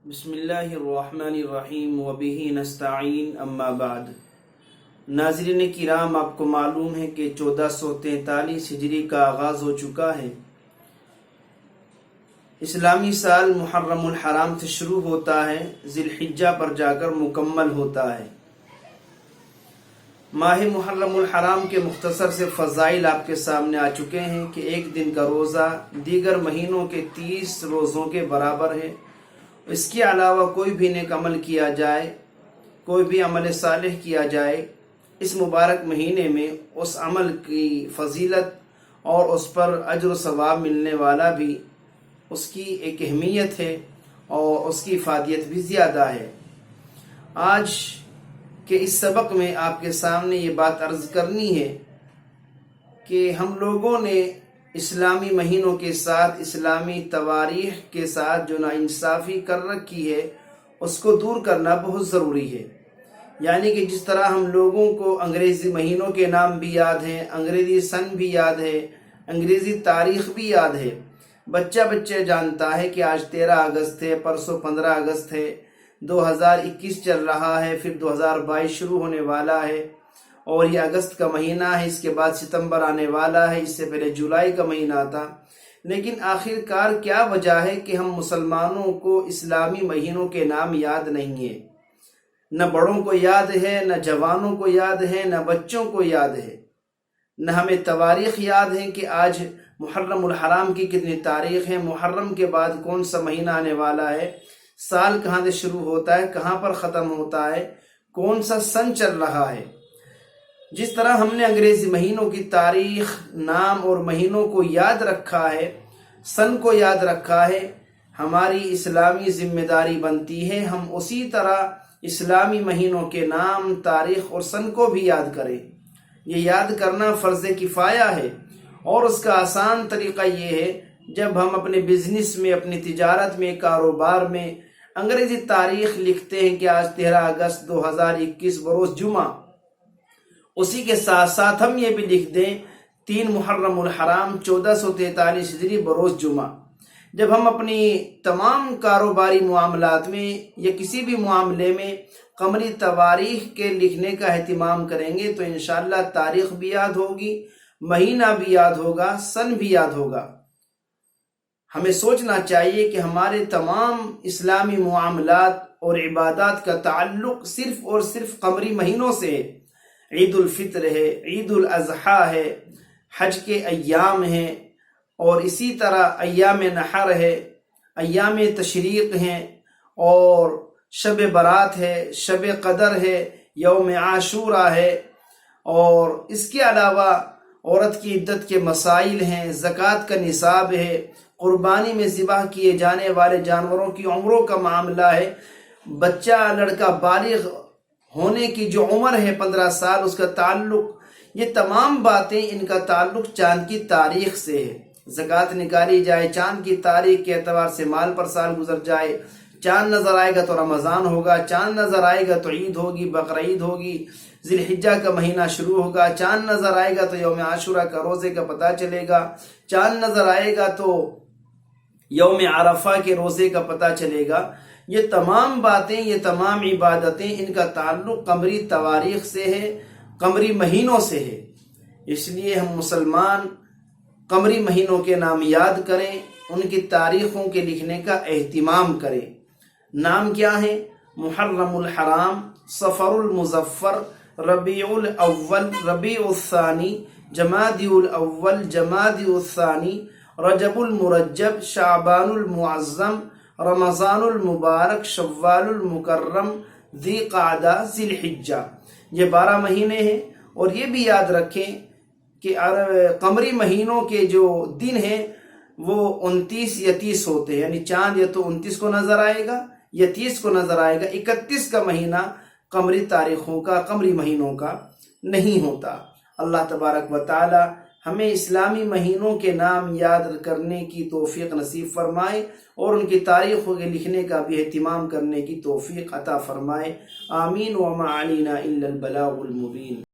بسم اللہ الرحمن الرحیم وبہ نستعین اما بعد۔ ناظرین کرام، آپ کو معلوم ہے کہ 1443 ہجری کا آغاز ہو چکا ہے۔ اسلامی سال محرم الحرام سے شروع ہوتا ہے، ذی الحجہ پر جا کر مکمل ہوتا ہے۔ ماہ محرم الحرام کے مختصر سے فضائل آپ کے سامنے آ چکے ہیں کہ ایک دن کا روزہ دیگر مہینوں کے 30 روزوں کے برابر ہے۔ اس کے علاوہ کوئی بھی نیک عمل کیا جائے، کوئی بھی عمل صالح کیا جائے، اس مبارک مہینے میں اس عمل کی فضیلت اور اس پر اجر و ثواب ملنے والا بھی، اس کی ایک اہمیت ہے اور اس کی افادیت بھی زیادہ ہے۔ آج کے اس سبق میں آپ کے سامنے یہ بات عرض کرنی ہے کہ ہم لوگوں نے اسلامی مہینوں کے ساتھ، اسلامی تواریخ کے ساتھ جو ناانصافی کر رکھی ہے، اس کو دور کرنا بہت ضروری ہے۔ یعنی کہ جس طرح ہم لوگوں کو انگریزی مہینوں کے نام بھی یاد ہیں، انگریزی سن بھی یاد ہے، انگریزی تاریخ بھی یاد ہے، بچہ جانتا ہے کہ آج 13 اگست ہے، پرسوں 15 اگست ہے، 2021 چل رہا ہے، پھر 2022 شروع ہونے والا ہے، اور یہ اگست کا مہینہ ہے، اس کے بعد ستمبر آنے والا ہے، اس سے پہلے جولائی کا مہینہ تھا۔ لیکن آخر کار کیا وجہ ہے کہ ہم مسلمانوں کو اسلامی مہینوں کے نام یاد نہیں ہیں؟ نہ بڑوں کو یاد ہے، نہ جوانوں کو یاد ہے، نہ بچوں کو یاد ہے، نہ ہمیں تواریخ یاد ہیں کہ آج محرم الحرام کی کتنی تاریخ ہے، محرم کے بعد کون سا مہینہ آنے والا ہے، سال کہاں سے شروع ہوتا ہے، کہاں پر ختم ہوتا ہے، کون سا سن چل رہا ہے۔ جس طرح ہم نے انگریزی مہینوں کی تاریخ، نام اور مہینوں کو یاد رکھا ہے، سن کو یاد رکھا ہے، ہماری اسلامی ذمہ داری بنتی ہے ہم اسی طرح اسلامی مہینوں کے نام، تاریخ اور سن کو بھی یاد کریں۔ یہ یاد کرنا فرض کفایہ ہے، اور اس کا آسان طریقہ یہ ہے جب ہم اپنے بزنس میں، اپنی تجارت میں، کاروبار میں انگریزی تاریخ لکھتے ہیں کہ آج 13 اگست 2021 بروز جمعہ، اسی کے ساتھ ساتھ ہم یہ بھی لکھ دیں 3 محرم الحرام 1443 ہجری بروز جمعہ۔ جب ہم اپنی تمام کاروباری معاملات میں یا کسی بھی معاملے میں قمری تواریخ کے لکھنے کا اہتمام کریں گے تو انشاءاللہ تاریخ بھی یاد ہوگی، مہینہ بھی یاد ہوگا، سن بھی یاد ہوگا۔ ہمیں سوچنا چاہیے کہ ہمارے تمام اسلامی معاملات اور عبادات کا تعلق صرف اور صرف قمری مہینوں سے ہے۔ عید الفطر ہے، عید الاضحیٰ ہے، حج کے ایام ہیں، اور اسی طرح ایام نحر ہے، ایام تشریق ہیں، اور شب برات ہے، شب قدر ہے، یوم عاشوراء ہے، اور اس کے علاوہ عورت کی عدت کے مسائل ہیں، زکوٰۃ کا نصاب ہے، قربانی میں ذبح کیے جانے والے جانوروں کی عمروں کا معاملہ ہے، بچہ لڑکا بالغ ہونے کی جو عمر ہے 15 سال، اس کا تعلق، یہ تمام باتیں ان کا تعلق چاند کی تاریخ سے ہے۔ زکوٰۃ نکالی جائے چاند کی تاریخ کے اعتبار سے، مال پر سال گزر جائے، چاند نظر آئے گا تو رمضان ہوگا، چاند نظر آئے گا تو عید ہوگی، بقرعید ہوگی، ذی الحجہ کا مہینہ شروع ہوگا، چاند نظر آئے گا تو یوم عاشوراء کا روزے کا پتہ چلے گا، چاند نظر آئے گا تو یوم عرفہ کے روزے کا پتہ چلے گا۔ یہ تمام باتیں، یہ تمام عبادتیں، ان کا تعلق قمری تواریخ سے ہے، قمری مہینوں سے ہے۔ اس لیے ہم مسلمان قمری مہینوں کے نام یاد کریں، ان کی تاریخوں کے لکھنے کا اہتمام کریں۔ نام کیا ہیں؟ محرم الحرام، صفر المظفر، ربیع الاول، ربیع الثانی، جمادی الاول، جمادی الثانی، رجب المرجب، شعبان المعظم، رمضان المبارک، شوال المکرم، ذی قعدہ، ذی الحجہ۔ یہ 12 مہینے ہیں، اور یہ بھی یاد رکھیں کہ قمری مہینوں کے جو دن ہیں وہ 29 یا 30 ہوتے ہیں، یعنی چاند یا تو 29 کو نظر آئے گا یا 30 کو نظر آئے گا۔ 31 کا مہینہ قمری تاریخوں کا، قمری مہینوں کا نہیں ہوتا۔ اللہ تبارک و تعالی ہمیں اسلامی مہینوں کے نام یاد کرنے کی توفیق نصیب فرمائے، اور ان کی تاریخوں کے لکھنے کا بھی اہتمام کرنے کی توفیق عطا فرمائے۔ آمین۔ وما علینا الا البلاغ المبین۔